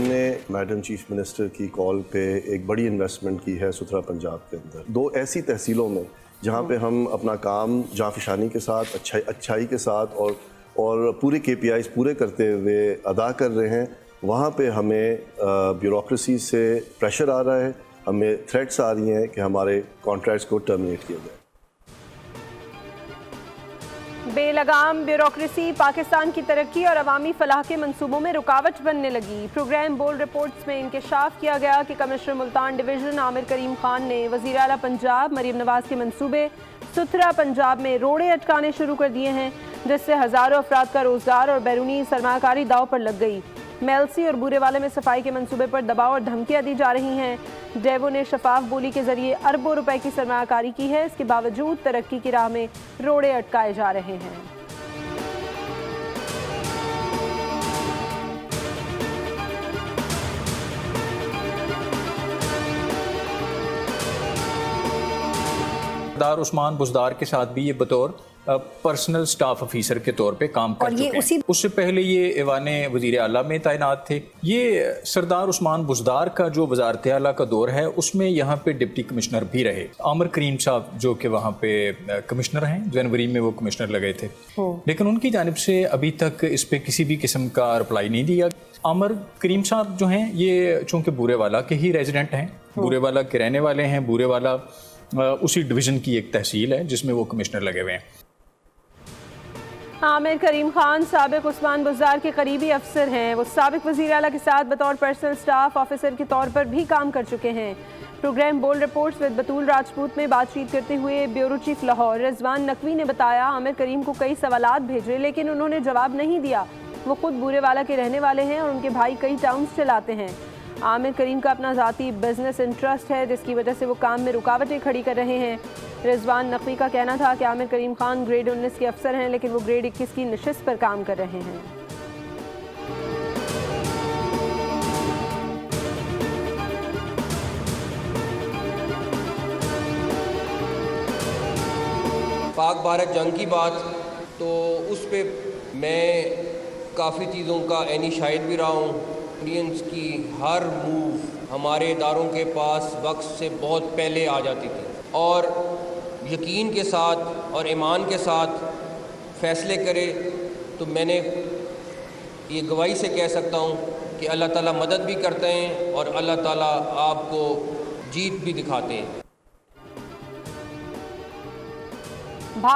نے madam chief minister کی کال پہ ایک بڑی انویسٹمنٹ کی ہے ستھرا پنجاب کے اندر 2 ایسی تحصیلوں میں جہاں پہ ہم اپنا کام جانفشانی کے ساتھ اچھائی کے ساتھ اور پورے KPIs پورے کرتے ہوئے ادا کر رہے ہیں. وہاں پہ ہمیں بیوروکریسی سے پریشر آ رہا ہے, ہمیں تھریٹس آ رہی ہیں کہ ہمارے کانٹریکٹس کو ٹرمینیٹ کیا جائے. بے لگام بیوروکریسی پاکستان کی ترقی اور عوامی فلاح کے منصوبوں میں رکاوٹ بننے لگی. پروگرام بورڈ رپورٹس میں انکشاف کیا گیا کہ کمشنر ملتان ڈویژن عامر کریم خان نے وزیر اعلیٰ پنجاب مریم نواز کے منصوبے ستھرا پنجاب میں روڑے اٹکانے شروع کر دیے ہیں, جس سے ہزاروں افراد کا روزگار اور بیرونی سرمایہ کاری داؤ پر لگ گئی. میلسی اور بورے والے میں صفائی کے منصوبے پر دباؤ اور دھمکیاں دی جا رہی ہیں. ڈیوو نے شفاف بولی کے ذریعے اربوں روپے کی سرمایہ کاری کی ہے. اس کے باوجود ترقی کی راہ میں روڑے اٹکائے جا رہے ہیں. سردار عثمان بزدار کے ساتھ بھی یہ بطور پرسنل سٹاف افیسر کے طور پہ کام کر چکے ہیں. اس سے پہلے یہ ایوان وزیر اعلیٰ میں تعینات تھے. یہ سردار عثمان بزدار کا جو وزارت اعلیٰ کا دور ہے اس میں یہاں پہ ڈپٹی کمشنر بھی رہے. عامر کریم صاحب جو کہ وہاں پہ کمشنر ہیں, جنوری میں وہ کمشنر لگے تھے, لیکن ان کی جانب سے ابھی تک اس پہ کسی بھی قسم کا رپلائی نہیں دیا. عامر کریم صاحب جو ہیں یہ چونکہ بورے والا کے ہی ریزیڈنٹ ہیں, بورے والا کے رہنے والے ہیں. بورے والا اسی ڈویژن کی ایک تحصیل ہے جس میں وہ کمشنر لگے ہوئے ہیں. عامر کریم خان سابق عثمان بزدار کے قریبی افسر ہیں. وہ سابق وزیر اعلیٰ کے ساتھ بطور پرسنل سٹاف آفیسر کے طور پر بھی کام کر چکے ہیں. Program board reports with Batool Rajput میں بات چیت کرتے ہوئے بیورو چیف لاہور رضوان نقوی نے بتایا عامر کریم کو کئی سوالات بھیجے لیکن انہوں نے جواب نہیں دیا. وہ خود بورے والا کے رہنے والے ہیں اور ان کے بھائی کئی ٹاؤنز چلاتے ہیں. عامر کریم کا اپنا ذاتی بزنس انٹرسٹ ہے جس کی وجہ سے وہ کام میں رکاوٹیں کھڑی کر رہے ہیں. رضوان نقوی کا کہنا تھا کہ عامر کریم خان گریڈ 19 کے افسر ہیں لیکن وہ گریڈ 21 کی نشست پر کام کر رہے ہیں. پاک بھارت جنگ کی بات تو اس پہ میں کافی چیزوں کا عینی شاہد بھی رہا ہوں. انڈینس کی ہر موو ہمارے اداروں کے پاس وقت سے بہت پہلے آ جاتی تھی اور یقین کے ساتھ اور ایمان کے ساتھ فیصلے کرے تو میں نے یہ گواہی سے کہہ سکتا ہوں کہ اللہ تعالیٰ مدد بھی کرتے ہیں اور اللہ تعالیٰ آپ کو جیت بھی دکھاتے ہیں.